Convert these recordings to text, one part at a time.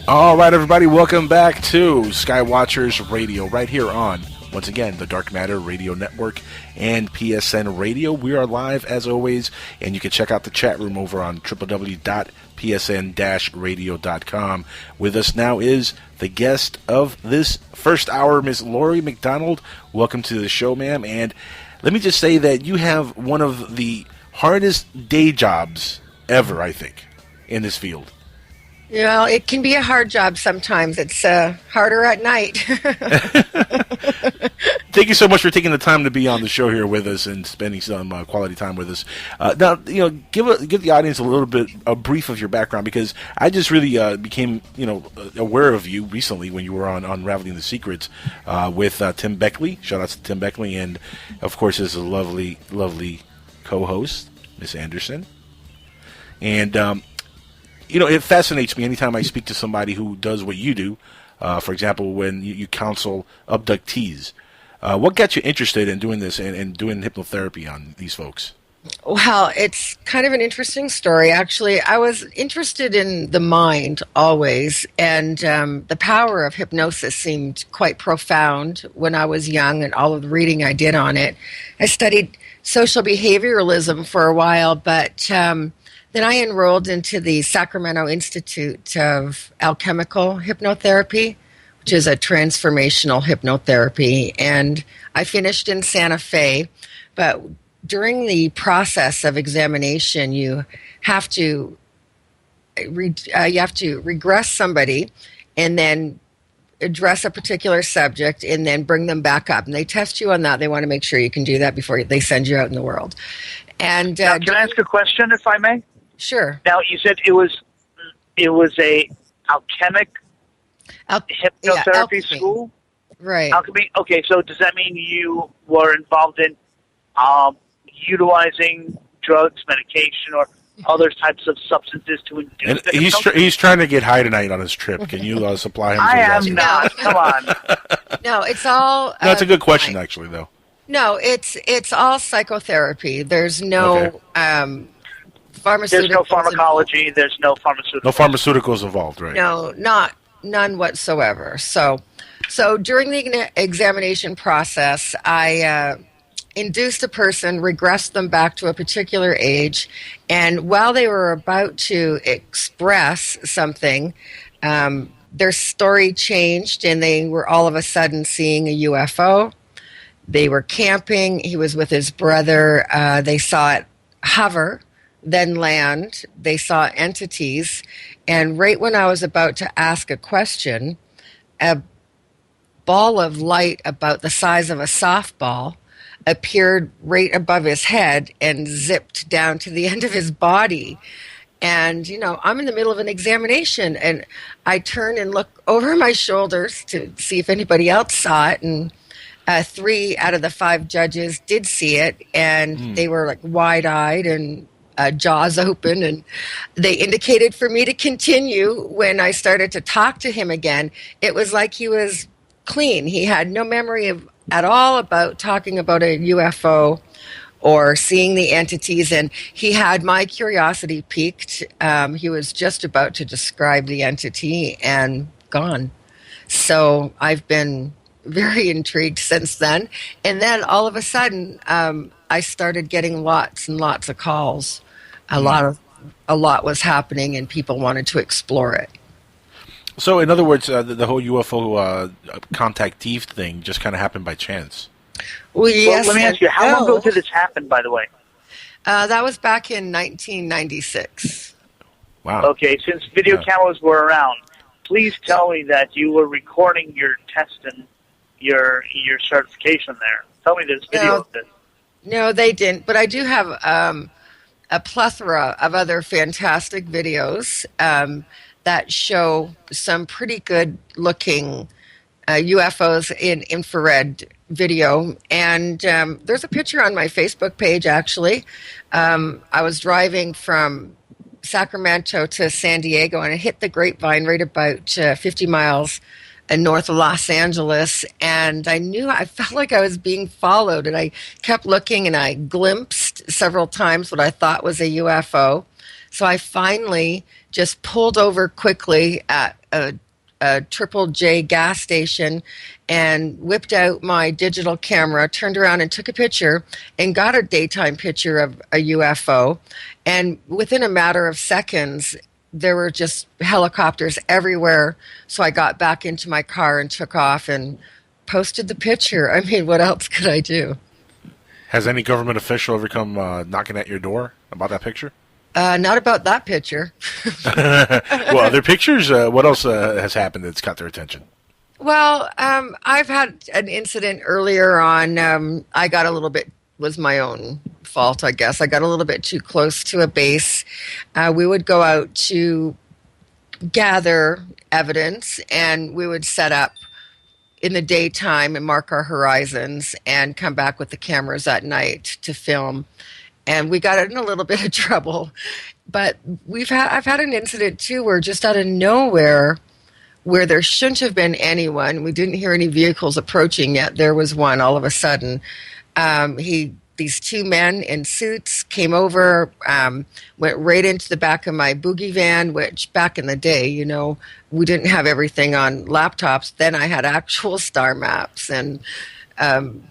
All right, everybody, welcome back to Skywatchers Radio, right here on, once again, the Dark Matter Radio Network and PSN Radio. We are live, as always, and you can check out the chat room over on www.psn-radio.com. With us now is the guest of this first hour, Miss Laurie McDonald. Welcome to the show, ma'am. And let me just say that you have one of the hardest day jobs ever, I think, in this field. You know, it can be a hard job sometimes. It's harder at night. Thank you so much for taking the time to be on the show here with us and spending some quality time with us. Now, give the audience a brief of your background, because I just really became, aware of you recently when you were on Unraveling the Secrets with Tim Beckley. Shout out to Tim Beckley, and of course his lovely, lovely co-host, Miss Anderson. And it fascinates me anytime I speak to somebody who does what you do. For example, when you counsel abductees. What got you interested in doing this and doing hypnotherapy on these folks? Well, it's kind of an interesting story, actually. I was interested in the mind always, and the power of hypnosis seemed quite profound when I was young, and all of the reading I did on it. I studied social behavioralism for a while, but then I enrolled into the Sacramento Institute of Alchemical Hypnotherapy, which is a transformational hypnotherapy, and I finished in Santa Fe. But during the process of examination, you have to regress somebody and then address a particular subject and then bring them back up. And they test you on that. They want to make sure you can do that before they send you out in the world. And now, can I ask a question, if I may? Sure. Now, you said it was a hypnotherapy school? Right. Alchemy? Okay, so does that mean you were involved in utilizing drugs, medication, or other types of substances to induce the he's trying to get high tonight on his trip. Can you supply him? I am not. Come on. No, it's all... No, it's a good question, actually, though. No, it's all psychotherapy. There's no... There's no pharmacology. There's no pharmaceuticals. No pharmaceuticals involved, right? No, none whatsoever. So during the examination process, I induced a person, regressed them back to a particular age, and while they were about to express something, their story changed, and they were all of a sudden seeing a UFO. They were camping. He was with his brother. They saw it hover, then land. They saw entities, and right when I was about to ask a question, a ball of light about the size of a softball appeared right above his head and zipped down to the end of his body. And, I'm in the middle of an examination, and I turn and look over my shoulders to see if anybody else saw it, and 3 out of the 5 judges did see it, and they were like wide-eyed and jaws open, and they indicated for me to continue. When I started to talk to him again, it was like he was clean. He had no memory at all about talking about a UFO or seeing the entities, and he had my curiosity piqued. He was just about to describe the entity and gone. So I've been very intrigued since then. And then all of a sudden, I started getting lots and lots of calls. A lot was happening, and people wanted to explore it. So, in other words, the whole UFO contactee thing just kind of happened by chance. Well, let me ask you, how long ago did this happen, by the way? That was back in 1996. Wow. Okay, since video cameras were around, please tell me that you were recording your test and your certification there. Tell me there's video of this. No, they didn't. But I do have a plethora of other fantastic videos that show some pretty good-looking UFOs in infrared video. And there's a picture on my Facebook page, actually. I was driving from Sacramento to San Diego, and I hit the Grapevine right about 50 miles north of Los Angeles, and I felt like I was being followed, and I kept looking, and I glimpsed several times what I thought was a UFO. So I finally just pulled over quickly at a Triple J gas station and whipped out my digital camera, turned around and took a picture and got a daytime picture of a UFO. And within a matter of seconds, there were just helicopters everywhere. So I got back into my car and took off and posted the picture. I mean, what else could I do? Has any government official ever come knocking at your door about that picture? Not about that picture. Well, other pictures? What else has happened that's got their attention? Well, I've had an incident earlier on. I got a little bit, was my own fault, I guess. I got a little bit too close to a base. We would go out to gather evidence, and we would set up in the daytime and mark our horizons and come back with the cameras at night to film. And we got in a little bit of trouble. But I've had an incident too where just out of nowhere, where there shouldn't have been anyone, we didn't hear any vehicles approaching yet, there was one all of a sudden. These two men in suits came over, went right into the back of my boogie van, which back in the day, you know, we didn't have everything on laptops. Then I had actual star maps and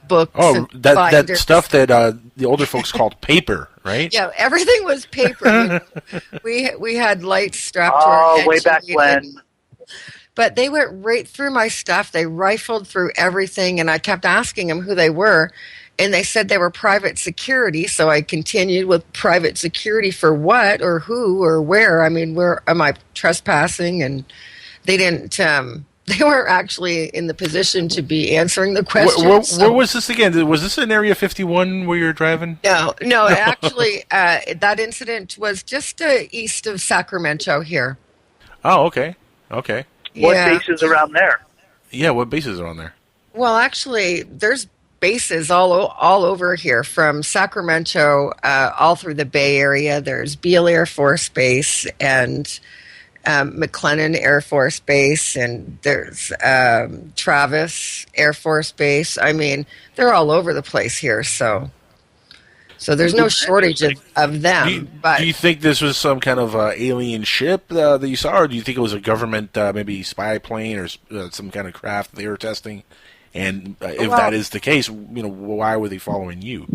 books. Oh, and that stuff that the older folks called paper, right? Yeah, everything was paper. we had lights strapped to our heads. Way back when. But they went right through my stuff. They rifled through everything, and I kept asking them who they were. And they said they were private security, so I continued with private security for what or who or where. I mean, where am I trespassing? And they didn't. They weren't actually in the position to be answering the questions. Where was this again? Was this in Area 51 where you were driving? No. Actually, that incident was just east of Sacramento here. Oh, okay. What bases around there? Yeah, what bases are on there? Well, actually, there's bases all over here, from Sacramento all through the Bay Area. There's Beale Air Force Base and McLennan Air Force Base, and there's Travis Air Force Base. I mean, they're all over the place here, so there's no shortage of them. Do you think this was some kind of alien ship that you saw, or do you think it was a government maybe spy plane or some kind of craft they were testing? And if that is the case, you know, why were they following you?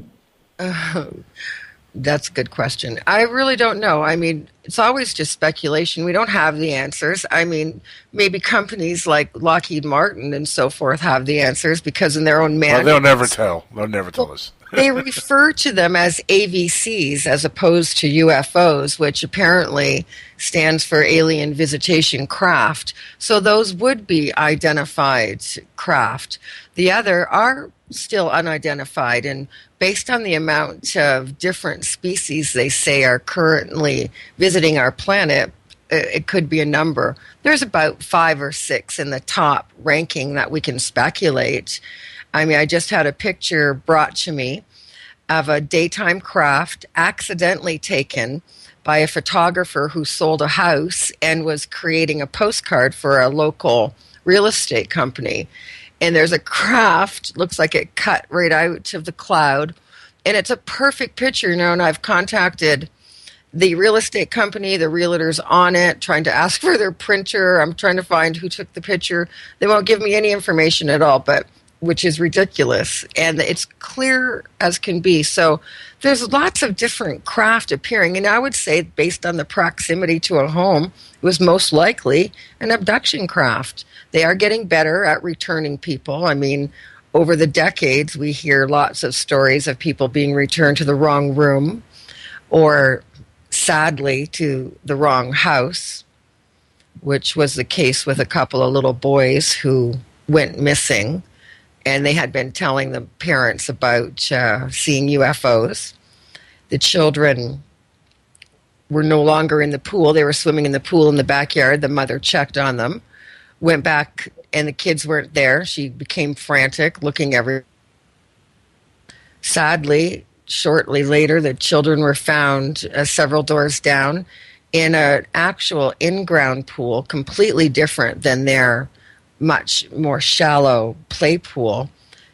That's a good question. I really don't know. I mean, it's always just speculation. We don't have the answers. I mean, maybe companies like Lockheed Martin and so forth have the answers because in their own manuals. Well, they'll never tell. They'll never tell us. They refer to them as AVCs as opposed to UFOs, which apparently stands for Alien Visitation Craft. So those would be identified craft. The other are still unidentified, and based on the amount of different species they say are currently visiting our planet, it could be a number. There's about 5 or 6 in the top ranking that we can speculate. I mean, I just had a picture brought to me of a daytime craft accidentally taken by a photographer who sold a house and was creating a postcard for a local real estate company. And there's a craft, looks like it cut right out of the cloud. And it's a perfect picture, you know, and I've contacted the real estate company, the realtors on it, trying to ask for their printer. I'm trying to find who took the picture. They won't give me any information at all, but which is ridiculous. And it's clear as can be. So there's lots of different craft appearing. And I would say, based on the proximity to a home, it was most likely an abduction craft. They are getting better at returning people. I mean, over the decades, we hear lots of stories of people being returned to the wrong room or, sadly, to the wrong house, which was the case with a couple of little boys who went missing. And they had been telling the parents about seeing UFOs. The children were no longer in the pool. They were swimming in the pool in the backyard. The mother checked on them, went back, and the kids weren't there. She became frantic, looking everywhere. Sadly, shortly later, the children were found several doors down in an actual in-ground pool, completely different than their much more shallow play pool.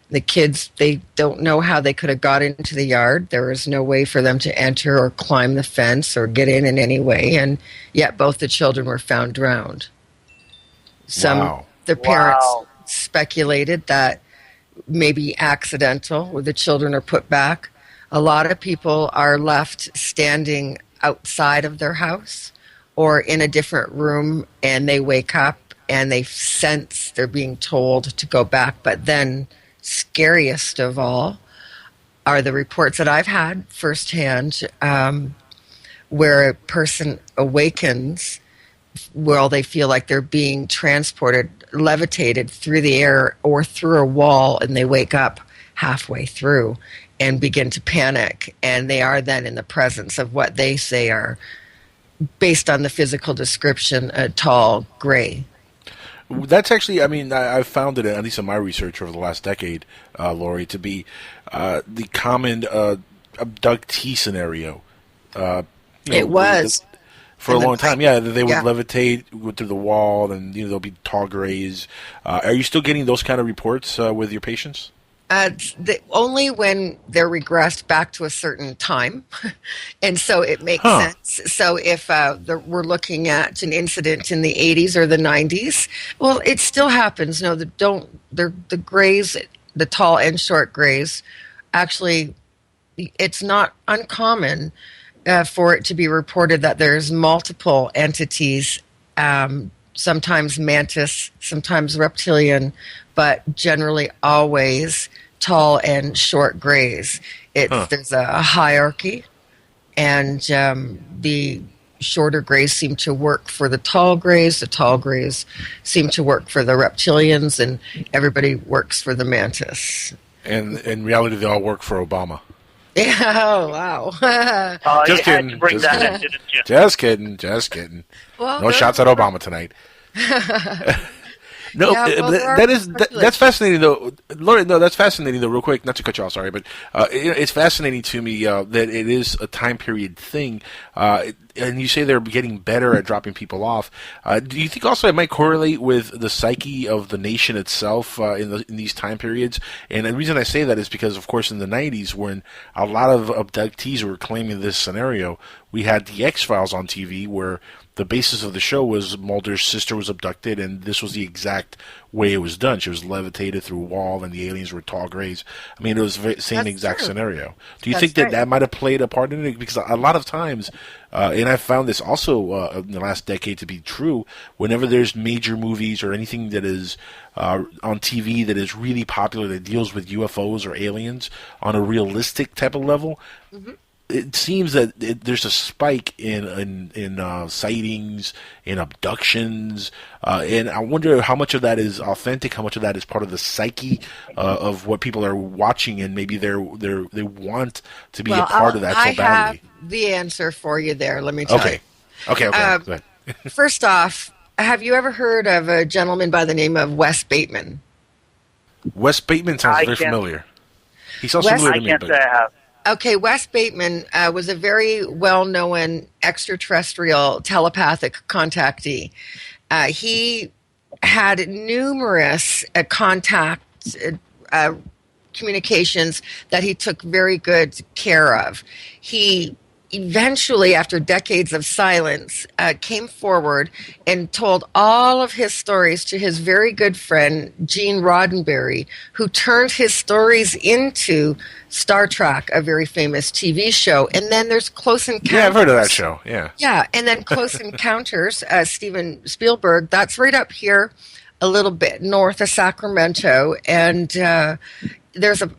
The kids, they don't know how they could have got into the yard. There was no way for them to enter or climb the fence or get in any way, and yet both the children were found drowned. The parents speculated that maybe accidental, where the children are put back. A lot of people are left standing outside of their house or in a different room, and they wake up and they sense they're being told to go back. But then, scariest of all are the reports that I've had firsthand, where a person awakens while they feel like they're being transported, levitated through the air or through a wall, and they wake up halfway through and begin to panic. And they are then in the presence of what they say are, based on the physical description, a tall gray. That's actually, I mean, I've found it, at least in my research over the last decade, Laurie, to be the common abductee scenario. It was. For a long time, they would levitate, go through the wall, and there'll be tall grays. Are you still getting those kind of reports with your patients? Only when they're regressed back to a certain time, and so it makes sense. So if we're looking at an incident in the 80s or the 90s, well, it still happens. No, the grays, the tall and short grays, actually, it's not uncommon for it to be reported that there's multiple entities, sometimes mantis, sometimes reptilian, but generally always tall and short grays. There's a hierarchy, and the shorter grays seem to work for the tall grays seem to work for the reptilians, and everybody works for the mantis. And in reality, they all work for Obama. Yeah, oh, wow. Just kidding. Just kidding. Well, no shots at Obama tonight. No, that's fascinating though, Laurie. No, that's fascinating though. Real quick, not to cut you off, sorry, but it's fascinating to me that it is a time period thing. And you say they're getting better at dropping people off. Do you think also it might correlate with the psyche of the nation itself in these time periods? And the reason I say that is because, of course, in the 90s, when a lot of abductees were claiming this scenario, we had the X-Files on TV where the basis of the show was Mulder's sister was abducted, and this was the exact way it was done. She was levitated through a wall, and the aliens were tall grays. I mean, it was the same exact scenario. Do you think that might have played a part in it? Because a lot of times, and I've found this also in the last decade to be true, whenever there's major movies or anything that is on TV that is really popular that deals with UFOs or aliens on a realistic type of level, it seems that there's a spike in sightings, in abductions, and I wonder how much of that is authentic, how much of that is part of the psyche of what people are watching, and maybe they want to be a part of that so badly. I have the answer for you there. Let me tell you. Okay. Go ahead. First off, have you ever heard of a gentleman by the name of Wes Bateman? Wes Bateman sounds very familiar. He sounds familiar to me. I can't say I have. Okay, Wes Bateman was a very well-known extraterrestrial telepathic contactee. He had numerous communications that he took very good care of. He eventually, after decades of silence, came forward and told all of his stories to his very good friend, Gene Roddenberry, who turned his stories into Star Trek, a very famous TV show. And then there's Close Encounters. Yeah, I've heard of that show, yeah. Yeah, and then Close Encounters, Steven Spielberg, that's right up here a little bit north of Sacramento. And there's a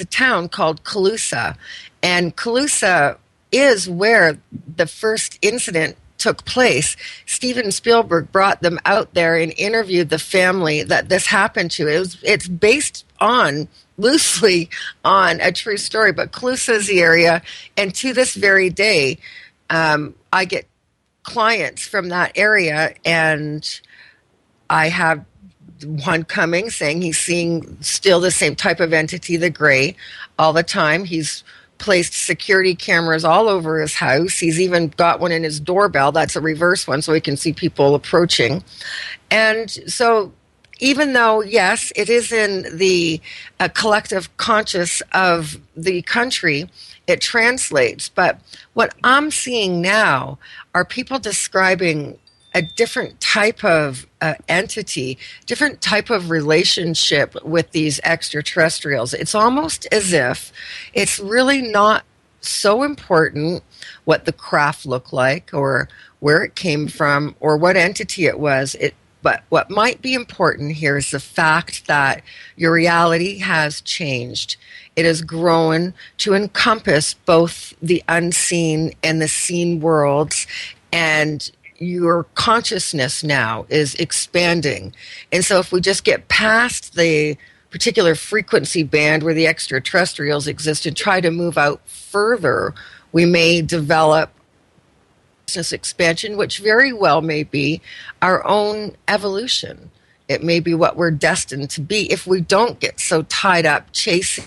town called Colusa. And Colusa is where the first incident took place. Steven Spielberg brought them out there and interviewed the family that this happened to. It's based loosely on a true story, but Colusa is the area. And to this very day, I get clients from that area, and I have one coming saying he's seeing still the same type of entity, the gray, all the time. He's placed security cameras all over his house. He's even got one in his doorbell. That's a reverse one, so he can see people approaching. And so even though, yes, it is in the collective conscious of the country, it translates. But what I'm seeing now are people describing a different type of entity, different type of relationship with these extraterrestrials. It's almost as if it's really not so important what the craft looked like or where it came from or what entity it was. But what might be important here is the fact that your reality has changed. It has grown to encompass both the unseen and the seen worlds, and your consciousness now is expanding. And so if we just get past the particular frequency band where the extraterrestrials exist and try to move out further, we may develop consciousness expansion, which very well may be our own evolution. It may be what we're destined to be if we don't get so tied up chasing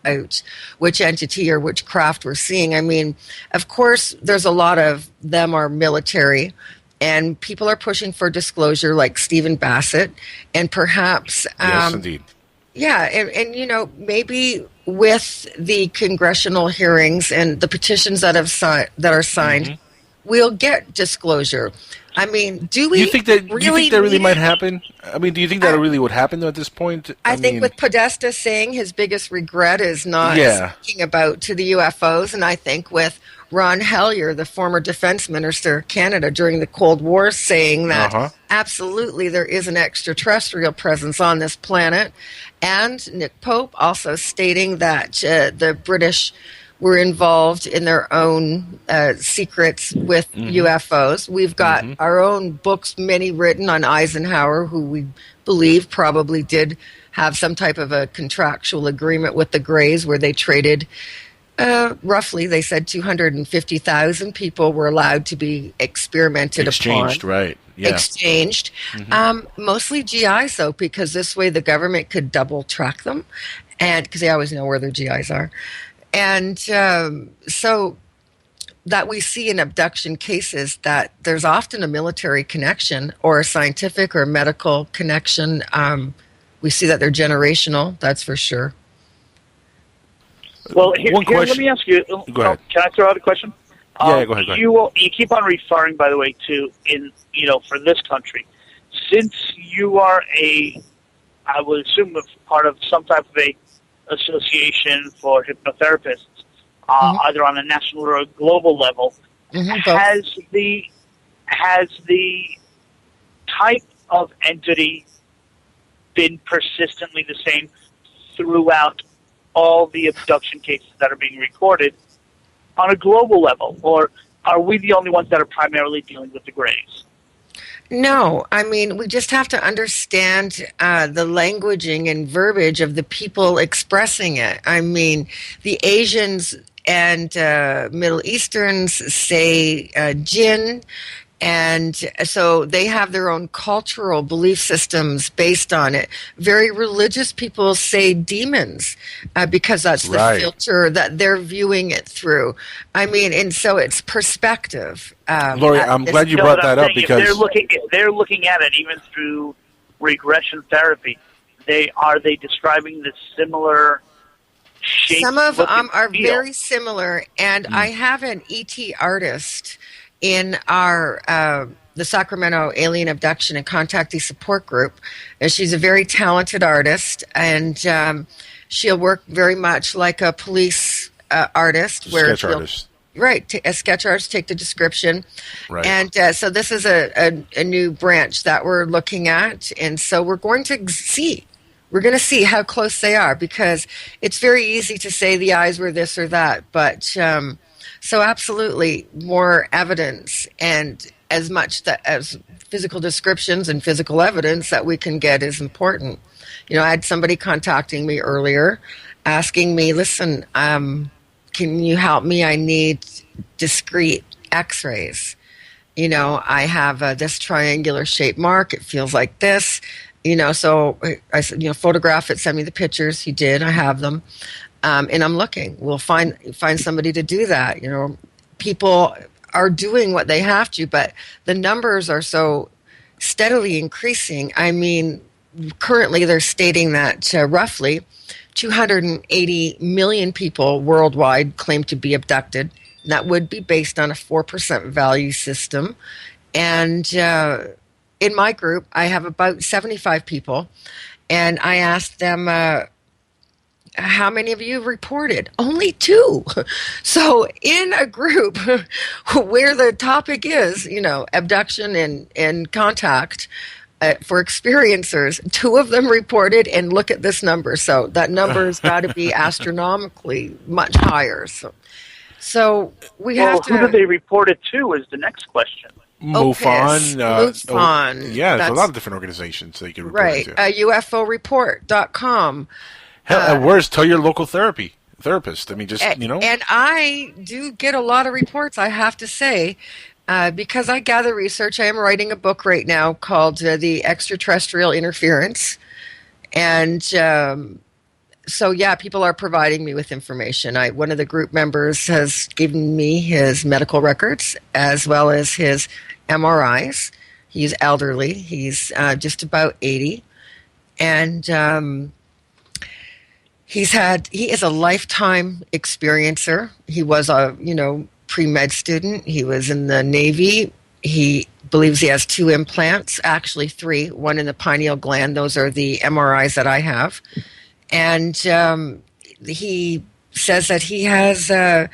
out which entity or which craft we're seeing. I mean, of course, there's a lot of them are military, and people are pushing for disclosure like Stephen Bassett, and perhaps... yes, indeed. Yeah, and you know, maybe with the congressional hearings and the petitions that are signed, we'll get disclosure. I mean, do we? Do you think that really might happen? I mean, do you think that really would happen at this point? I think with Podesta saying his biggest regret is not speaking about to the UFOs, and I think with Ron Hellyer, the former defense minister of Canada during the Cold War, saying that absolutely there is an extraterrestrial presence on this planet, and Nick Pope also stating that the British were involved in their own secrets with UFOs. We've got our own books, many written on Eisenhower, who we believe probably did have some type of a contractual agreement with the Greys where they traded roughly, they said 250,000 people were allowed to be experimented Exchanged, upon. right. Yeah. Exchanged. Mostly GIs, though, because this way the government could double track them, and because they always know where their GIs are. And so that we see in abduction cases that there's often a military connection or a scientific or medical connection. We see that they're generational, that's for sure. Well, here, let me ask you. Go ahead. Can I throw out a question? Yeah, go ahead. You keep on referring, by the way, to for this country. Since you are I would assume part of some type of a association for hypnotherapists, either on a national or a global level, has the type of entity been persistently the same throughout all the abduction cases that are being recorded on a global level, or are we the only ones that are primarily dealing with the Greys? No, I mean, we just have to understand the languaging and verbiage of the people expressing it. I mean, the Asians and Middle Easterns say jinn, and so they have their own cultural belief systems based on it. Very religious people say demons because that's the filter that they're viewing it through. I mean, and so it's perspective. Laurie, I'm glad you brought that up because if they're looking at it even through regression therapy, are they describing the similar shapes? Some of them are very similar, and I have an ET artist in our the Sacramento Alien Abduction and Contactee Support Group. And she's a very talented artist, and she'll work very much like a police artist. Sketch artist. Right, a sketch artist, take the description. Right. And so this is a new branch that we're looking at, and so we're going to see. We're going to see how close they are, because it's very easy to say the eyes were this or that, but... So absolutely, more evidence and as much as physical descriptions and physical evidence that we can get is important. You know, I had somebody contacting me earlier asking me, listen, can you help me? I need discrete x-rays. You know, I have this triangular shaped mark. It feels like this. You know, so I said, photograph it, send me the pictures. He did. I have them. And I'm looking. We'll find somebody to do that. You know, people are doing what they have to, but the numbers are so steadily increasing. I mean, currently they're stating that roughly 280 million people worldwide claim to be abducted. And that would be based on a 4% value system. And in my group, I have about 75 people. And I asked them, how many of you reported? Only 2. So in a group where the topic is, abduction and contact for experiencers, 2 of them reported, and look at this number. So that number has got to be astronomically much higher. So we have to... Who did they report it to is the next question. MUFON. MUFON. Yeah, there's a lot of different organizations that you can report right, to. UFOreport.com. Where's tell your local therapist? I mean, just, And I do get a lot of reports, I have to say, because I gather research. I am writing a book right now called The Extraterrestrial Interference. And so, yeah, people are providing me with information. One of the group members has given me his medical records as well as his MRIs. He's elderly. He's just about 80. And he is a lifetime experiencer. He was a, pre-med student. He was in the Navy. He believes he has 2 implants, actually 3, one in the pineal gland. Those are the MRIs that I have. And he says that he has had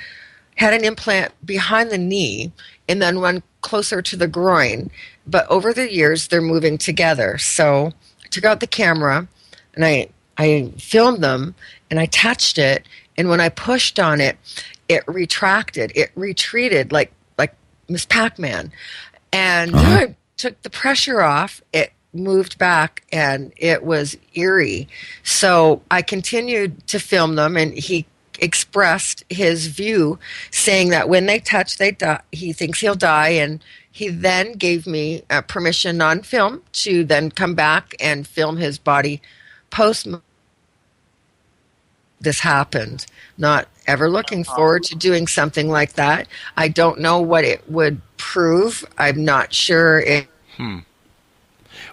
an implant behind the knee and then one closer to the groin. But over the years, they're moving together. So I took out the camera and I filmed them and I touched it. And when I pushed on it, it retracted. It retreated like Miss Pac-Man. And I took the pressure off. It moved back and it was eerie. So I continued to film them, and he expressed his view, saying that when they touch, they die. He thinks he'll die, and he then gave me permission on film to then come back and film his body post. This happened. Not ever looking forward to doing something like that. I don't know what it would prove. I'm not sure.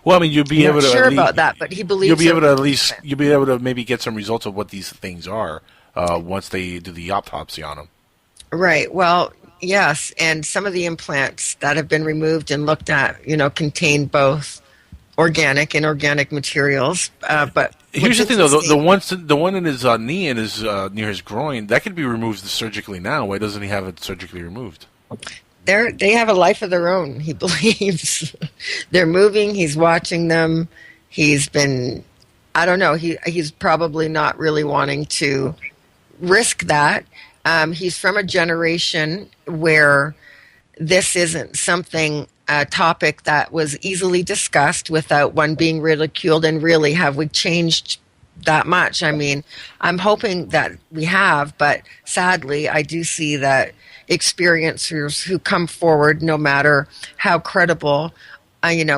Well, I mean, you'll be able to. Sure about that, but he believes you'll be able to at least you'll be able to maybe get some results of what these things are once they do the autopsy on them. Right. Well, yes, and some of the implants that have been removed and looked at, contain both organic and inorganic materials. But here's the thing, though: the one in his knee and his near his groin, that could be removed surgically now. Why doesn't he have it surgically removed? They have a life of their own, he believes. They're moving. He's watching them. He's been, I don't know, he's probably not really wanting to risk that. He's from a generation where this isn't a topic that was easily discussed without one being ridiculed. And really, have we changed that much? I mean, I'm hoping that we have, but sadly, I do see that experiencers who come forward, no matter how credible,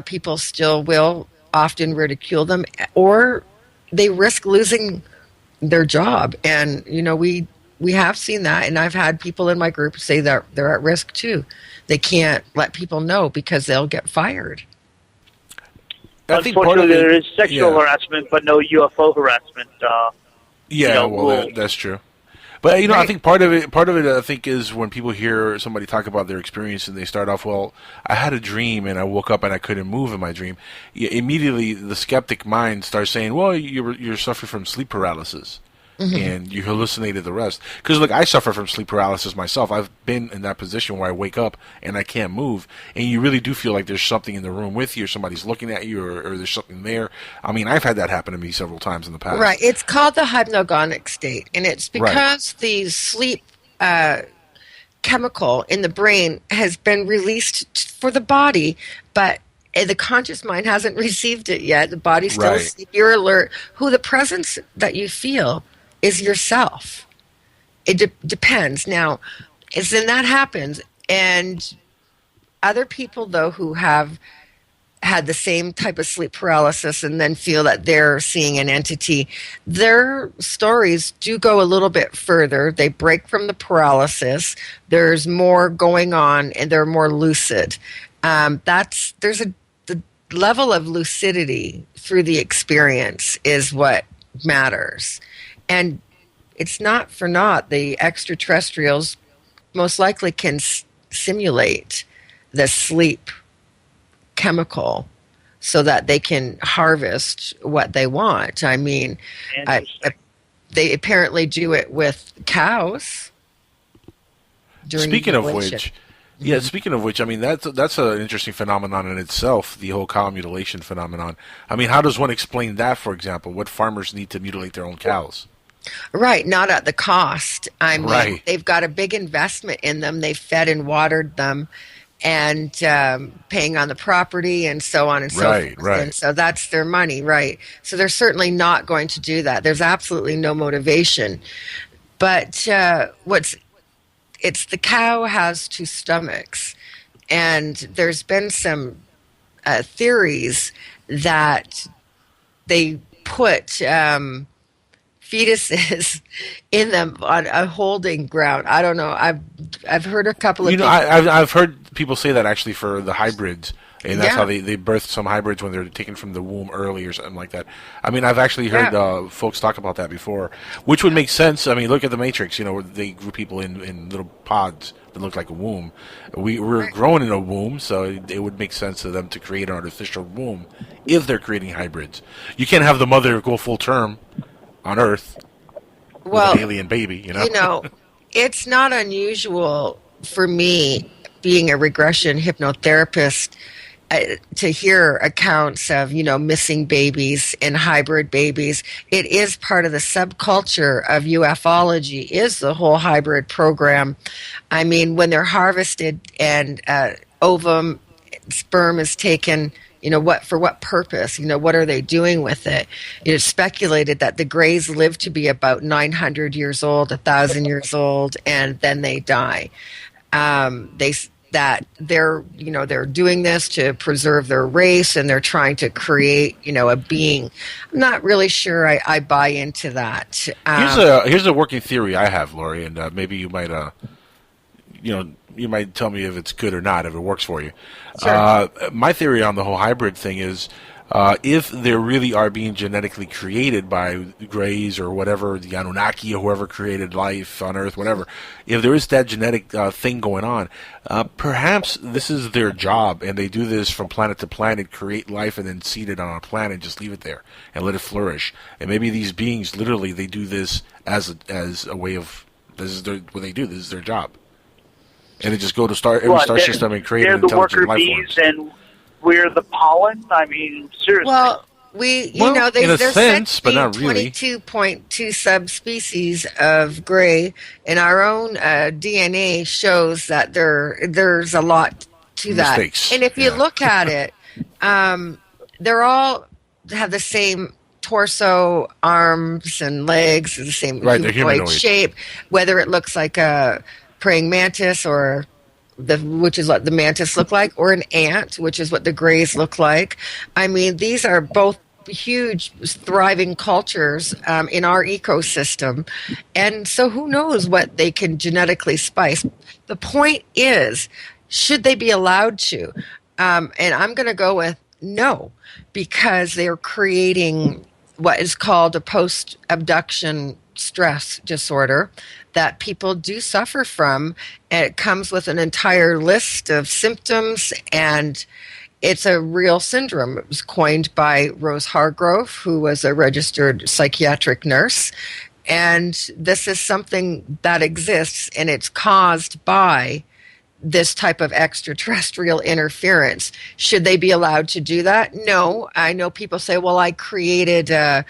people still will often ridicule them, or they risk losing their job. And we have seen that, and I've had people in my group say that they're at risk too. They can't let people know because they'll get fired. Unfortunately, there is sexual harassment, but no UFO harassment. That's true. But right. I think part of it, I think, is when people hear somebody talk about their experience and they start off, well, I had a dream and I woke up and I couldn't move in my dream. Immediately, the skeptic mind starts saying, well, you're suffering from sleep paralysis. Mm-hmm. And you hallucinated the rest. Because, look, I suffer from sleep paralysis myself. I've been in that position where I wake up and I can't move. And you really do feel like there's something in the room with you, or somebody's looking at you, or there's something there. I mean, I've had that happen to me several times in the past. Right. It's called the hypnagogic state. And it's because the sleep chemical in the brain has been released for the body, but the conscious mind hasn't received it yet. The body's still asleep. You're alert. The presence that you feel is yourself. It depends. Now, then that happens, and other people, though, who have had the same type of sleep paralysis and then feel that they're seeing an entity, their stories do go a little bit further. They break from the paralysis. There's more going on, and they're more lucid. The level of lucidity through the experience is what matters. And it's not for naught the extraterrestrials most likely can simulate the sleep chemical so that they can harvest what they want. I mean, they apparently do it with cows. Speaking of which, I mean, that's an interesting phenomenon in itself, the whole cow mutilation phenomenon. I mean, how does one explain that, for example? What farmers need to mutilate their own cows? Right, not at the cost. I mean, they've got a big investment in them. They've fed and watered them and paying on the property and so on and so forth. Right. And so that's their money, right. So they're certainly not going to do that. There's absolutely no motivation. But it's the cow has two stomachs. And there's been some theories that they put fetuses in them on a holding ground. I don't know. I've heard a couple of people. I've heard people say that actually for the hybrids, and that's how they birth some hybrids when they're taken from the womb early or something like that. I mean, I've actually heard folks talk about that before, which would make sense. I mean, look at the Matrix, where they grew people in little pods that look like a womb. We're growing in a womb, so it would make sense to them to create an artificial womb if they're creating hybrids. You can't have the mother go full term on Earth with an alien baby, it's not unusual for me, being a regression hypnotherapist, to hear accounts of, missing babies and hybrid babies. It is part of the subculture of ufology, is the whole hybrid program. I mean, when they're harvested and ovum, sperm is taken, for what purpose? What are they doing with it? It's speculated that the Greys live to be about 900 years old, 1,000 years old, and then they die. They're doing this to preserve their race, and they're trying to create, a being. I'm not really sure I buy into that. Here's a working theory I have, Laurie, and maybe you might you might tell me if it's good or not, if it works for you. Sure. My theory on the whole hybrid thing is, if they really are being genetically created by Greys or whatever, the Anunnaki or whoever created life on Earth, whatever, if there is that genetic thing going on, perhaps this is their job, and they do this from planet to planet, create life, and then seed it on a planet, and just leave it there and let it flourish. And maybe these beings, literally, they do this as a way of, this is what they do. This is their job. And they just go to every star system and create an intelligent life form. They're the worker bees, and we're the pollen. I mean, seriously. Well, there's sense, said but to not be really. 22.2 subspecies of gray, and our own DNA shows that there's a lot to that. Mistakes. And if you look at it, they're all have the same torso, arms, and legs, the same humanoid shape, whether it looks like a praying mantis which is what the mantis look like, or an ant, which is what the Greys look like. I mean, these are both huge, thriving cultures in our ecosystem. And so who knows what they can genetically spice. The point is, should they be allowed to? And I'm going to go with no, because they're creating what is called a post-abduction stress disorder that people do suffer from. And it comes with an entire list of symptoms, and it's a real syndrome. It was coined by Rose Hargrove, who was a registered psychiatric nurse. And this is something that exists, and it's caused by this type of extraterrestrial interference. Should they be allowed to do that? No. I know people say, well, I created a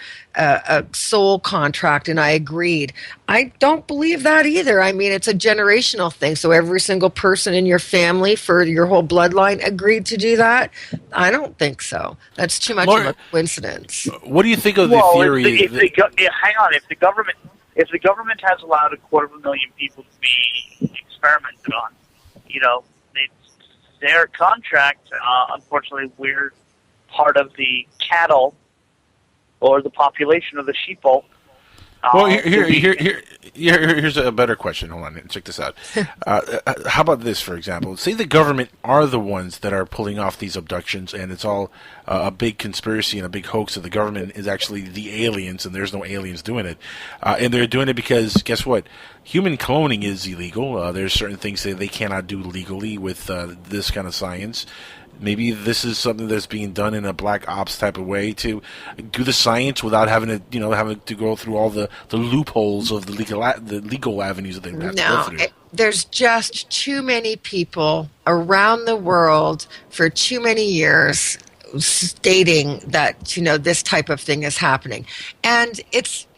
soul contract and I agreed. I don't believe that either. I mean, it's a generational thing. So every single person in your family for your whole bloodline agreed to do that? I don't think so. That's too much of a coincidence. What do you think of the theory? Hang on. If the government has allowed 250,000 people to be experimented on, their contract, unfortunately, we're part of the cattle or the population of the sheeple. Well, here's a better question. Hold on, check this out. How about this, for example? Say the government are the ones that are pulling off these abductions, and it's all a big conspiracy and a big hoax that the government is actually the aliens, and there's no aliens doing it. And they're doing it because, guess what? Human cloning is illegal. There's certain things that they cannot do legally with this kind of science. Maybe this is something that's being done in a black ops type of way to do the science without having to go through all the loopholes of the legal avenues that they have to go through. There's just too many people around the world for too many years stating that this type of thing is happening, and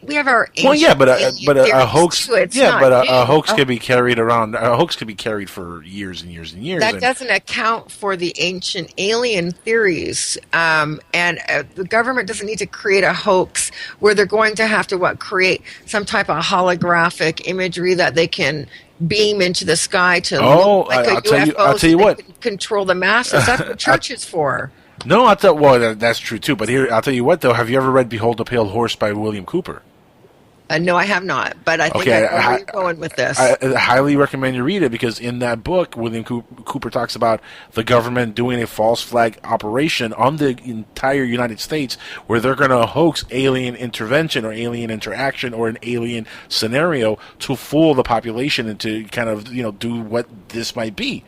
we have our but a hoax a hoax can be carried around. A hoax can be carried for years and years and years. That doesn't account for the ancient alien theories, and the government doesn't need to create a hoax where they're going to have to create some type of holographic imagery that they can beam into the sky to look like a UFO. I'll tell you what. Control the masses. That's what church is for. No, that's true too. But here, I'll tell you what, though. Have you ever read "Behold the Pale Horse" by William Cooper? No, I have not, but I think I know where you're going with this. I highly recommend you read it because in that book, William Cooper talks about the government doing a false flag operation on the entire United States where they're going to hoax alien intervention or alien interaction or an alien scenario to fool the population and to kind of do what this might be.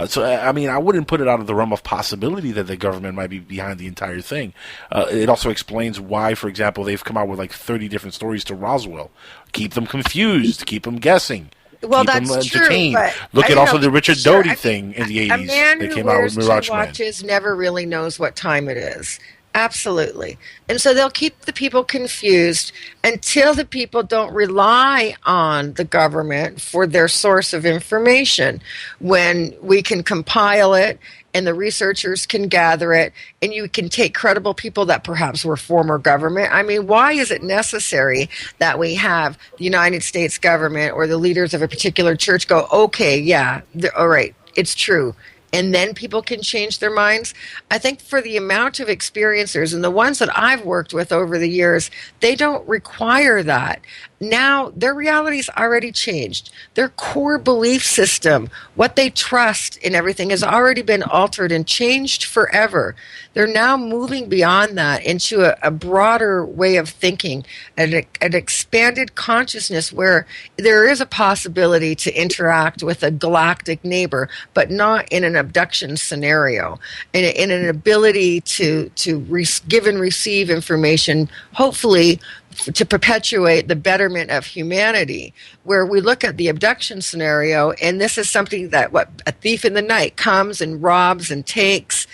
So, I mean, I wouldn't put it out of the realm of possibility that the government might be behind the entire thing. It also explains why, for example, they've come out with like 30 different stories to Roswell. Keep them confused, keep them guessing. Well, keep that's them entertained. True. But look at also the Richard Doty thing in the 80s. A man that who came out with wears Mirage two Man. watches never really knows what time it is. Absolutely. And so they'll keep the people confused until the people don't rely on the government for their source of information. When we can compile it and the researchers can gather it and you can take credible people that perhaps were former government. I mean, why is it necessary that we have the United States government or the leaders of a particular church go, okay, yeah, all right, it's true. And then people can change their minds. I think for the amount of experiencers and the ones that I've worked with over the years, they don't require that. Now, their reality's already changed. Their core belief system, what they trust in everything has already been altered and changed forever. They're now moving beyond that into a broader way of thinking, an expanded consciousness where there is a possibility to interact with a galactic neighbor, but not in an abduction scenario, in an ability to give and receive information, hopefully to perpetuate the betterment of humanity, where we look at the abduction scenario, and this is something that a thief in the night comes and robs and takes,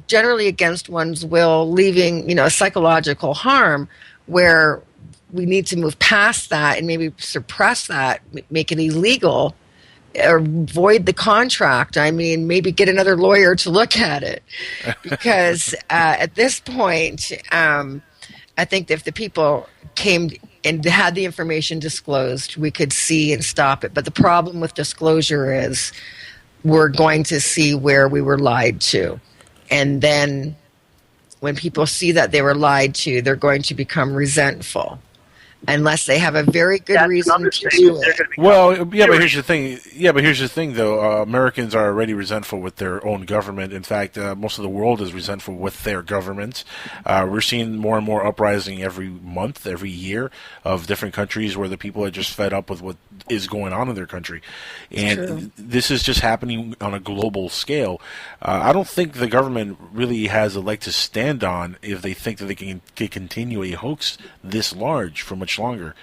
generally against one's will, leaving a psychological harm, where we need to move past that and maybe suppress that, make it illegal, or void the contract. I mean, maybe get another lawyer to look at it, because at this point, I think if the people came and had the information disclosed, we could see and stop it. But the problem with disclosure is we're going to see where we were lied to. And then when people see that they were lied to, they're going to become resentful. Unless they have a very good reason to do it. Well, yeah, but here's the thing. Yeah, but here's the thing, though. Americans are already resentful with their own government. In fact, most of the world is resentful with their governments. We're seeing more and more uprising every month, every year, of different countries where the people are just fed up with what is going on in their country. And this is just happening on a global scale. I don't think the government really has a leg to stand on if they think that they can continue a hoax this large for much longer.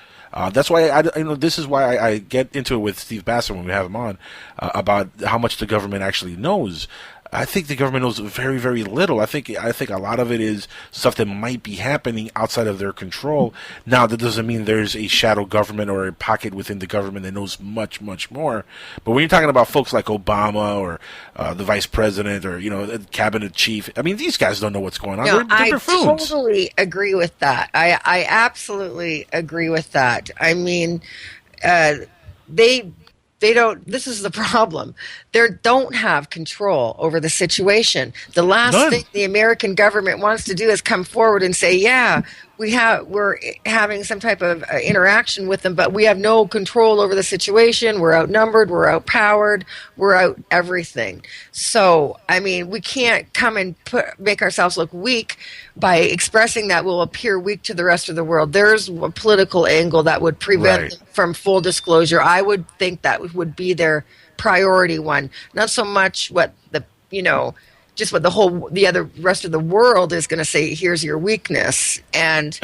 That's why this is why I get into it with Steve Bassett when we have him on about how much the government actually knows. I think the government knows very, very little. I think a lot of it is stuff that might be happening outside of their control. Now, that doesn't mean there's a shadow government or a pocket within the government that knows much, much more. But when you're talking about folks like Obama or the vice president or the cabinet chief, I mean, these guys don't know what's going on. No, they're buffoons. Totally agree with that. I absolutely agree with that. I mean, they don't. This is the problem. They don't have control over the situation. The last thing the American government wants to do is come forward and say, yeah, we're having some type of interaction with them, but we have no control over the situation. We're outnumbered, we're outpowered, we're out everything. So, I mean, we can't come and make ourselves look weak by expressing that we'll appear weak to the rest of the world. There's a political angle that would prevent them from full disclosure. I would think that would be their priority one, not so much what just what the other rest of the world is going to say. Here's your weakness, and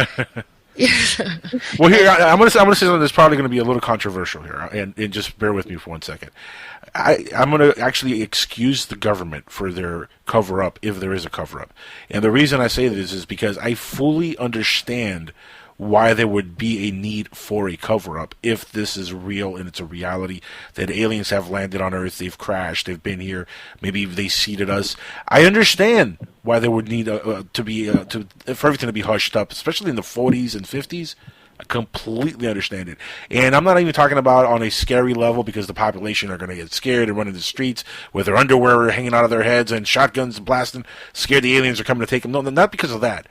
well, here I'm going to say something that's probably going to be a little controversial here, and just bear with me for 1 second. I'm going to actually excuse the government for their cover-up, if there is a cover-up, and the reason I say this is because I fully understand why there would be a need for a cover-up if this is real and it's a reality that aliens have landed on Earth, they've crashed, they've been here, maybe they seeded us. I understand why there would need for everything to be hushed up, especially in the 40s and 50s. I completely understand it. And I'm not even talking about on a scary level, because the population are going to get scared and run in the streets with their underwear hanging out of their heads and shotguns blasting, scared the aliens are coming to take them. No, not because of that.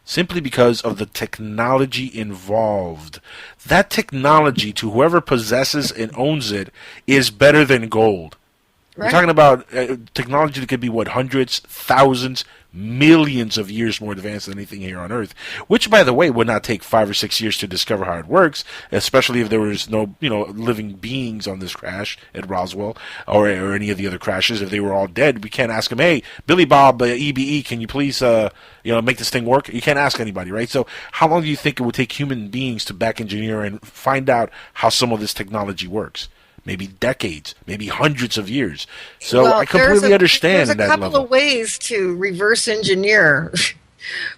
Simply because of the technology involved. That technology, to whoever possesses and owns it, is better than gold. Right. We're talking about technology that could be, hundreds, thousands, millions of years more advanced than anything here on Earth, which, by the way, would not take 5 or 6 years to discover how it works, especially if there was no, living beings on this crash at Roswell or any of the other crashes. If they were all dead, we can't ask them, hey, Billy Bob, EBE, can you please, make this thing work? You can't ask anybody, right? So how long do you think it would take human beings to back engineer and find out how some of this technology works? Maybe decades, maybe hundreds of years. So I completely understand that level. There's a couple of ways to reverse engineer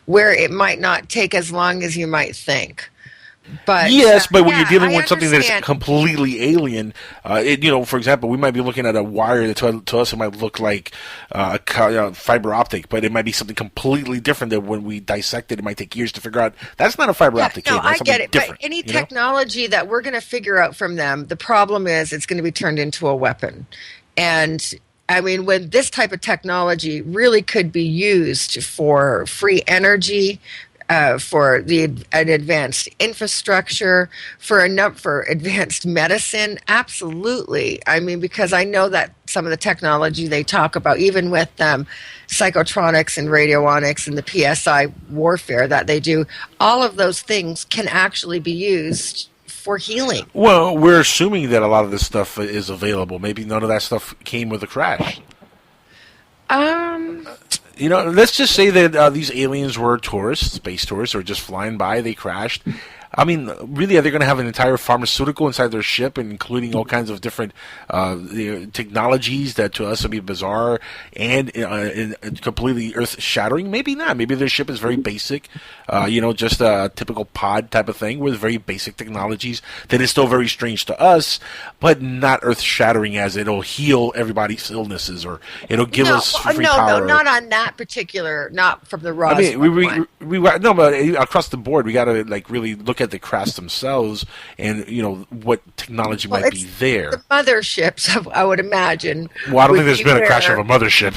where it might not take as long as you might think. But yes, but when you're dealing with something that's completely alien, for example, we might be looking at a wire that to us it might look like fiber optic, but it might be something completely different. That when we dissect it, it might take years to figure out that's not a fiber optic cable. That's I get it. But any technology that we're going to figure out from them, the problem is it's going to be turned into a weapon. And I mean, when this type of technology really could be used for free energy, for an advanced infrastructure, for advanced medicine, absolutely. I mean, because I know that some of the technology they talk about, even with psychotronics and radionics and the PSI warfare that they do, all of those things can actually be used for healing. Well, we're assuming that a lot of this stuff is available. Maybe none of that stuff came with a crash. Let's just say that these aliens were tourists, space tourists, or just flying by. They crashed. I mean, really, are they going to have an entire pharmaceutical inside their ship, including all kinds of different technologies that to us would be bizarre and completely earth-shattering? Maybe not. Maybe their ship is very basic, just a typical pod type of thing with very basic technologies that is still very strange to us, but not earth-shattering as it'll heal everybody's illnesses or it'll give us free power. No, not on that particular, not from the Roswell one. But across the board, we got to really look at the crafts themselves and what technology might be there. The motherships, I would imagine. Well, I don't think there's been a crash of a mothership.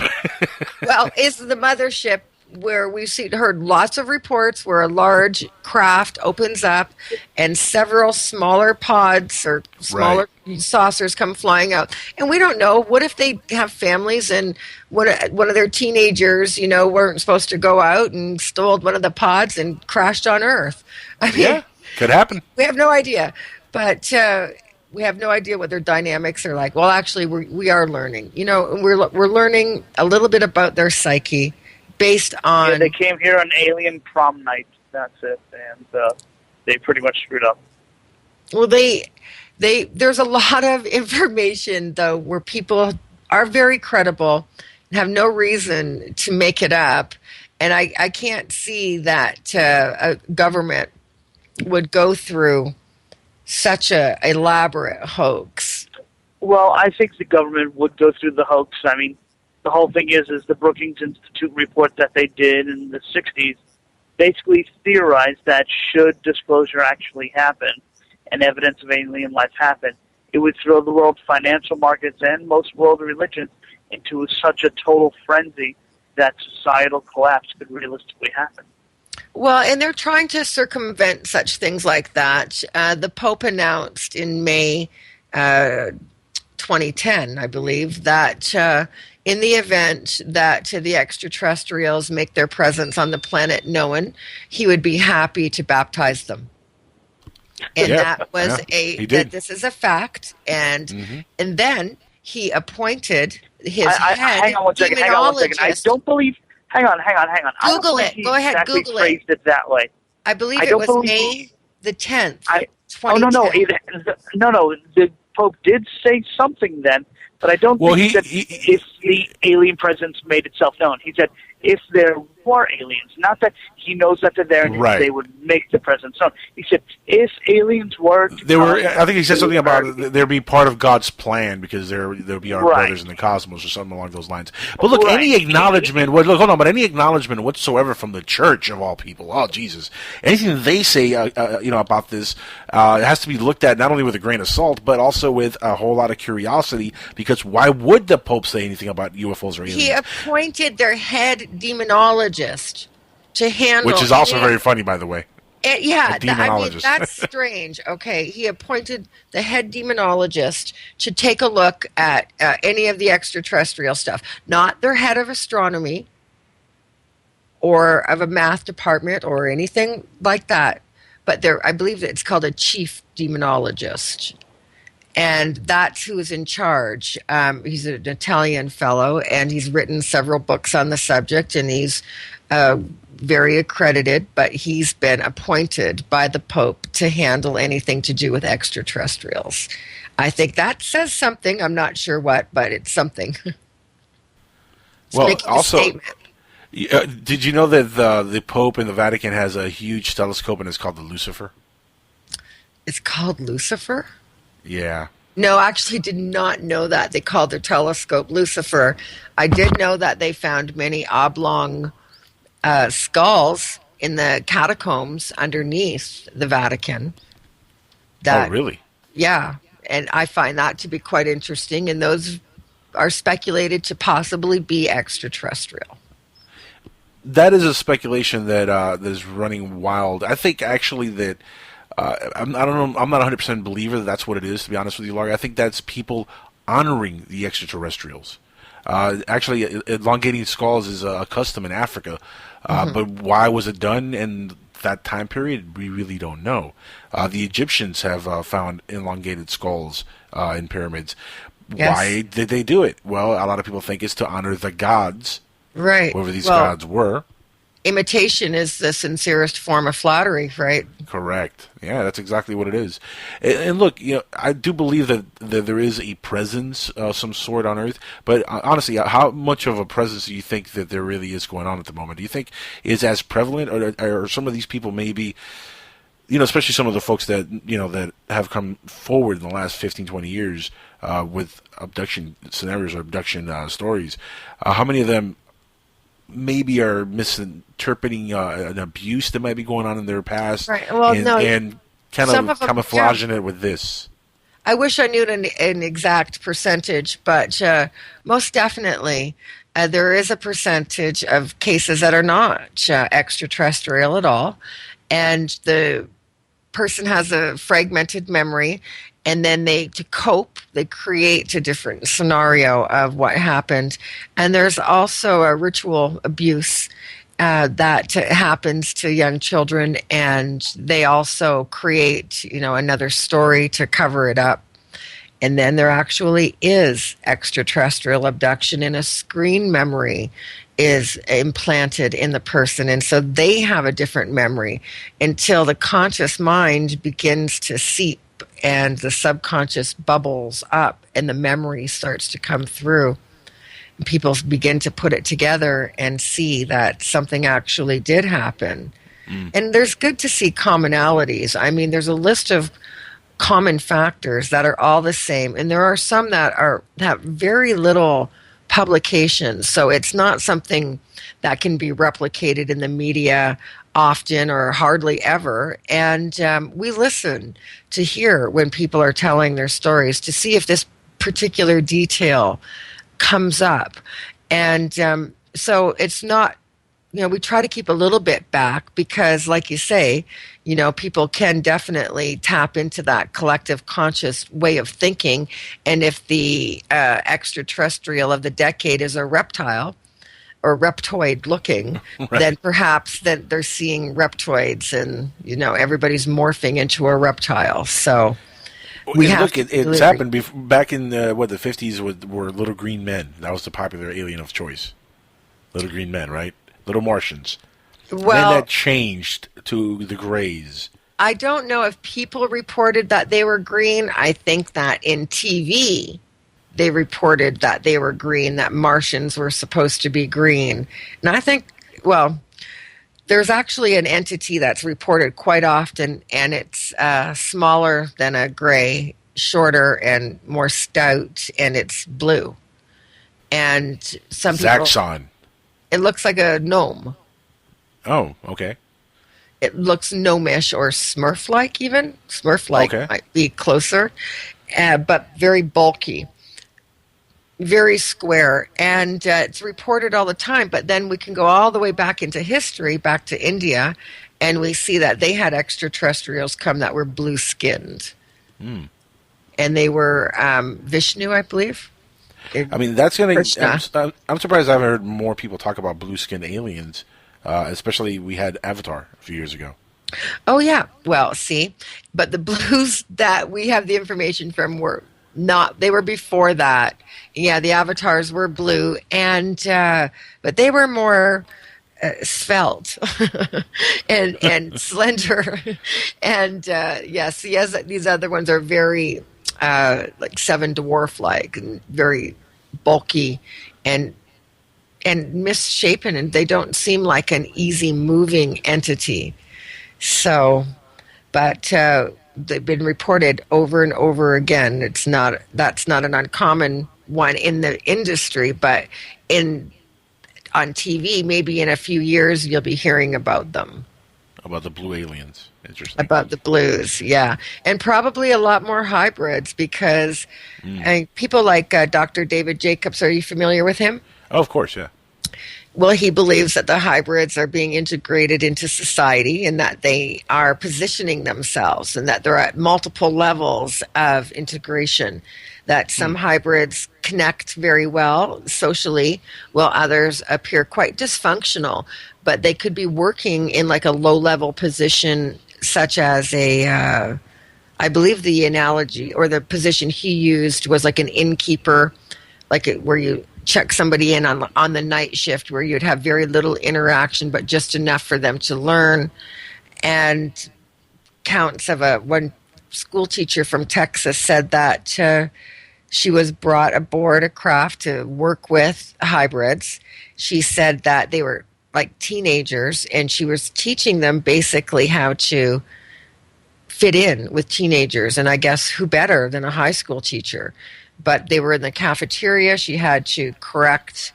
Well, is the mothership where we've heard lots of reports where a large craft opens up and several smaller pods or smaller saucers come flying out. And we don't know. What if they have families and one of their teenagers, weren't supposed to go out and stole one of the pods and crashed on Earth? I mean, could happen. We have no idea. But we have no idea what their dynamics are like. Well, actually, we are learning. We're learning a little bit about their psyche based on... Yeah, they came here on alien prom night. That's it. And they pretty much screwed up. Well, there's a lot of information, though, where people are very credible and have no reason to make it up. And I can't see that a government would go through such a elaborate hoax. Well, I think the government would go through the hoax. I mean, the whole thing is the Brookings Institute report that they did in the 60s basically theorized that should disclosure actually happen and evidence of alien life happen, it would throw the world's financial markets and most world religions into such a total frenzy that societal collapse could realistically happen. Well, and they're trying to circumvent such things like that. The Pope announced in May 2010, I believe, that in the event that the extraterrestrials make their presence on the planet known, he would be happy to baptize them. And that was that this is a fact. And then he appointed his head hang on one second. I don't believe. Hang on. Google it. Go ahead. Exactly Google phrased it that way. I believe it was May the 10th. No. The Pope did say something then, but I don't think that if the alien presence made itself known. He said if there were aliens, not that he knows that they're there and they would make the presence known. He said if aliens were I think he said something about they'd be part of God's plan because there'll be our brothers in the cosmos or something along those lines. But look, any acknowledgement, but any acknowledgement whatsoever from the church of all people, oh Jesus, anything they say, about this, it has to be looked at not only with a grain of salt, but also with a whole lot of curiosity. Because why would the Pope say anything about UFOs or aliens? He appointed their head demonologist to handle, which is also very funny, by the way. That's strange. Okay, he appointed the head demonologist to take a look at any of the extraterrestrial stuff, not their head of astronomy or of a math department or anything like that, but I believe it's called a chief demonologist. And that's who is in charge. He's an Italian fellow, and he's written several books on the subject, and he's very accredited, but he's been appointed by the Pope to handle anything to do with extraterrestrials. I think that says something. I'm not sure what, but it's something. Well, also, did you know that the Pope in the Vatican has a huge telescope, and it's called the Lucifer? It's called Lucifer? Yeah. No, actually did not know that. They called their telescope Lucifer. I did know that they found many oblong skulls in the catacombs underneath the Vatican. Oh, really? Yeah, and I find that to be quite interesting, and those are speculated to possibly be extraterrestrial. That is a speculation that is running wild. I think actually that I don't know. I'm not 100% believer that that's what it is. To be honest with you, Laurie, I think that's people honoring the extraterrestrials. Actually, elongating skulls is a custom in Africa, but why was it done in that time period? We really don't know. The Egyptians have found elongated skulls in pyramids. Yes. Why did they do it? Well, a lot of people think it's to honor the gods, whoever these gods were. Imitation is the sincerest form of flattery, right? Correct. Yeah, that's exactly what it is. And look, I do believe that there is a presence of some sort on Earth, but honestly, how much of a presence do you think that there really is going on at the moment? Do you think is as prevalent, or some of these people maybe, especially some of the folks that, that have come forward in the last 15, 20 years with abduction scenarios or abduction stories, how many of them maybe are misinterpreting an abuse that might be going on in their past, and kind of camouflaging it with this? I wish I knew an exact percentage, but most definitely there is a percentage of cases that are not extraterrestrial at all, and the person has a fragmented memory, and then to cope, they create a different scenario of what happened. And there's also a ritual abuse that happens to young children, and they also create, another story to cover it up. And then there actually is extraterrestrial abduction, and a screen memory is implanted in the person. And so they have a different memory until the conscious mind begins to seep and the subconscious bubbles up and the memory starts to come through. And people begin to put it together and see that something actually did happen. And there's good to see commonalities. I mean, there's a list of common factors that are all the same, and there are some that have very little publications, so it's not something that can be replicated in the media often or hardly ever. And we listen to hear when people are telling their stories to see if this particular detail comes up. And so it's not we try to keep a little bit back because, like you say, people can definitely tap into that collective conscious way of thinking. And if the extraterrestrial of the decade is a reptile or reptoid looking, Right. then perhaps that they're seeing reptoids and, everybody's morphing into a reptile. So we And have look, it's happened back in the 50s were little green men. That was the popular alien of choice. Little green men, right? Little Martians. Well, then that changed to the grays. I don't know if people reported that they were green. I think that in TV, they reported that they were green, that Martians were supposed to be green. And I think, there's actually an entity that's reported quite often, and it's smaller than a gray, shorter and more stout, and it's blue. And some people... Zaxxon. It looks like a gnome. Oh, okay. It looks gnomish or Smurf-like even. Smurf-like might be closer, but very bulky, very square. And it's reported all the time, but then we can go all the way back into history, back to India, and we see that they had extraterrestrials come that were blue-skinned. Mm. And they were Vishnu, I believe. I mean, that's going to... I'm surprised I haven't heard more people talk about blue-skinned aliens, especially we had Avatar a few years ago. Oh, yeah. Well, see, but the blues that we have the information from were not... They were before that. Yeah, the avatars were blue, and but they were more... svelte and slender, and yes, these other ones are very like Seven Dwarf-like and very bulky and misshapen, and they don't seem like an easy moving entity. So, but they've been reported over and over again. That's not an uncommon one in the industry, but on TV, maybe in a few years, you'll be hearing about them. About the blue aliens. Interesting. About the blues, yeah. And probably a lot more hybrids because people like Dr. David Jacobs, are you familiar with him? Oh, of course, yeah. Well, he believes that the hybrids are being integrated into society and that they are positioning themselves and that they're at multiple levels of integration. That some hybrids connect very well socially, while others appear quite dysfunctional. But they could be working in like a low-level position, such as I believe the analogy or the position he used was like an innkeeper, where you check somebody in on the night shift, where you'd have very little interaction, but just enough for them to learn. And counts of one school teacher from Texas said that she was brought aboard a craft to work with hybrids. She said that they were like teenagers, and she was teaching them basically how to fit in with teenagers. And I guess who better than a high school teacher? But they were in the cafeteria. She had to correct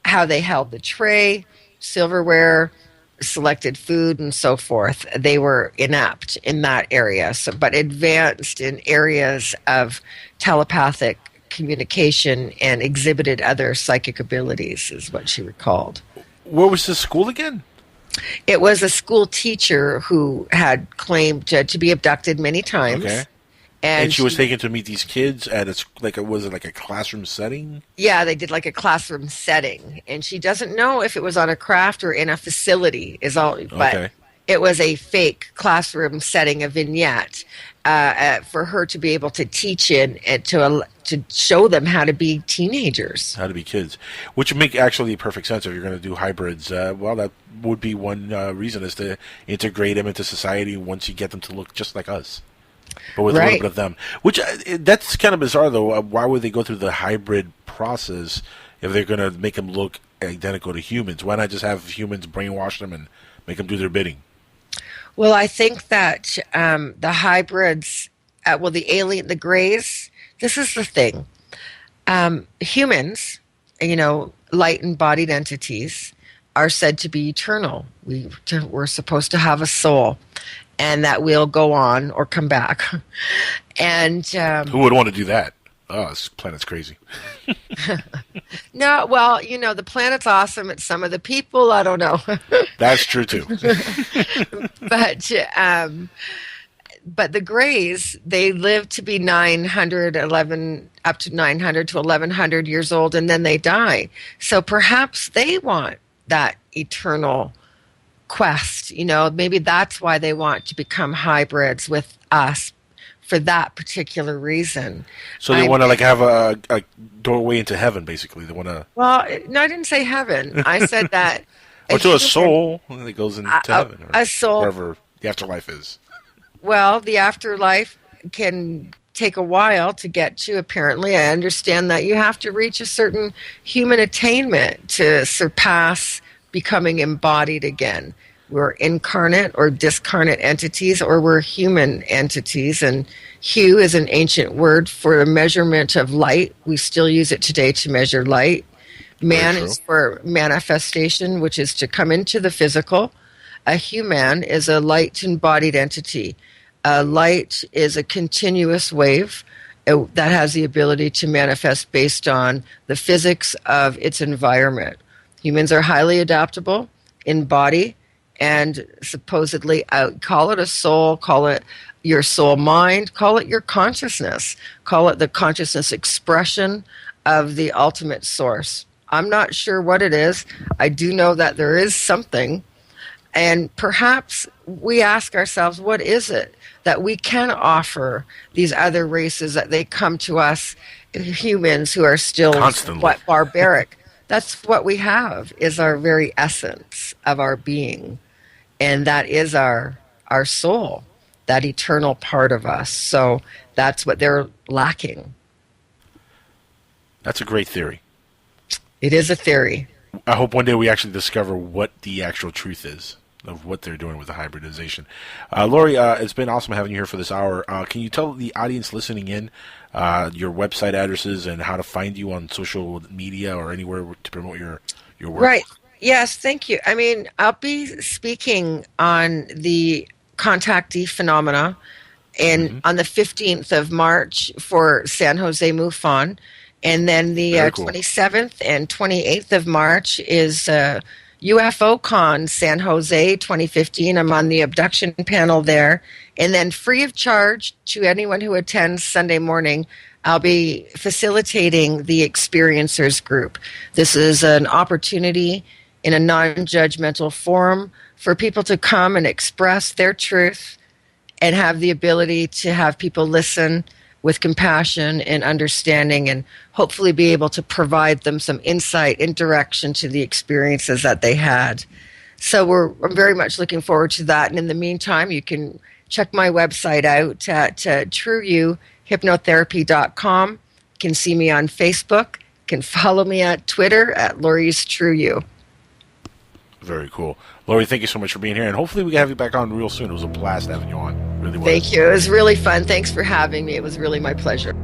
how they held the tray, silverware, selected food, and so forth. They were inept in that area, but advanced in areas of telepathic communication and exhibited other psychic abilities, is what she recalled. Where was the school again? It was a school teacher who had claimed to be abducted many times. Okay. And she was taken to meet these kids at was it like a classroom setting? Yeah, they did like a classroom setting, and she doesn't know if it was on a craft or in a facility. But it was a fake classroom setting, a vignette for her to be able to teach in and to show them how to be teenagers, how to be kids, which would make actually perfect sense if you're going to do hybrids. Well, that would be one reason, is to integrate them into society once you get them to look just like us. But with a little bit of them. Which, that's kind of bizarre, though. Why would they go through the hybrid process if they're going to make them look identical to humans? Why not just have humans brainwash them and make them do their bidding? Well, I think that the hybrids, the grays, this is the thing. Humans, light embodied entities, are said to be eternal. We're supposed to have a soul, and that we'll go on or come back. And who would want to do that? Oh, this planet's crazy. No, well, the planet's awesome. It's some of the people, I don't know. That's true too. But the Greys, they live to be 911, up to 900 to 1100 years old, and then they die. So perhaps they want that eternal quest. Maybe that's why they want to become hybrids with us, for that particular reason. So they want to have a doorway into heaven, basically. They want to. Well, no, I didn't say heaven. I said that. Or to a soul that goes into heaven, or a soul, wherever the afterlife is. Well, the afterlife can take a while to get to, apparently. I understand that you have to reach a certain human attainment to surpass becoming embodied again. We're incarnate or discarnate entities, or we're human entities. And hue is an ancient word for the measurement of light. We still use it today to measure light. Man is for manifestation, which is to come into the physical. A human is a light-embodied entity. Light is a continuous wave that has the ability to manifest based on the physics of its environment. Humans are highly adaptable in body and supposedly call it a soul, call it your soul mind, call it your consciousness, call it the consciousness expression of the ultimate source. I'm not sure what it is. I do know that there is something. And perhaps we ask ourselves, what is it that we can offer these other races that they come to us, humans who are still somewhat barbaric? That's what we have, is our very essence of our being. And that is our soul, that eternal part of us. So that's what they're lacking. That's a great theory. It is a theory. I hope one day we actually discover what the actual truth is of what they're doing with the hybridization. Laurie, it's been awesome having you here for this hour. Can you tell the audience listening in your website addresses and how to find you on social media or anywhere to promote your work? Right. Yes, thank you. I mean, I'll be speaking on the contactee phenomena on the 15th of March for San Jose MUFON. And then the 27th and 28th of March is UFO Con San Jose 2015. I'm on the abduction panel there. And then free of charge to anyone who attends Sunday morning, I'll be facilitating the Experiencers Group. This is an opportunity in a non-judgmental forum for people to come and express their truth and have the ability to have people listen with compassion and understanding, and hopefully be able to provide them some insight and direction to the experiences that they had. So I'm very much looking forward to that. And in the meantime, you can check my website out at trueyouhypnotherapy.com. You can see me on Facebook. You can follow me at Twitter at Lauries True You. Very cool. Laurie, thank you so much for being here, and hopefully we can have you back on real soon. It was a blast having you on. Really was. Thank you. It was really fun. Thanks for having me. It was really my pleasure.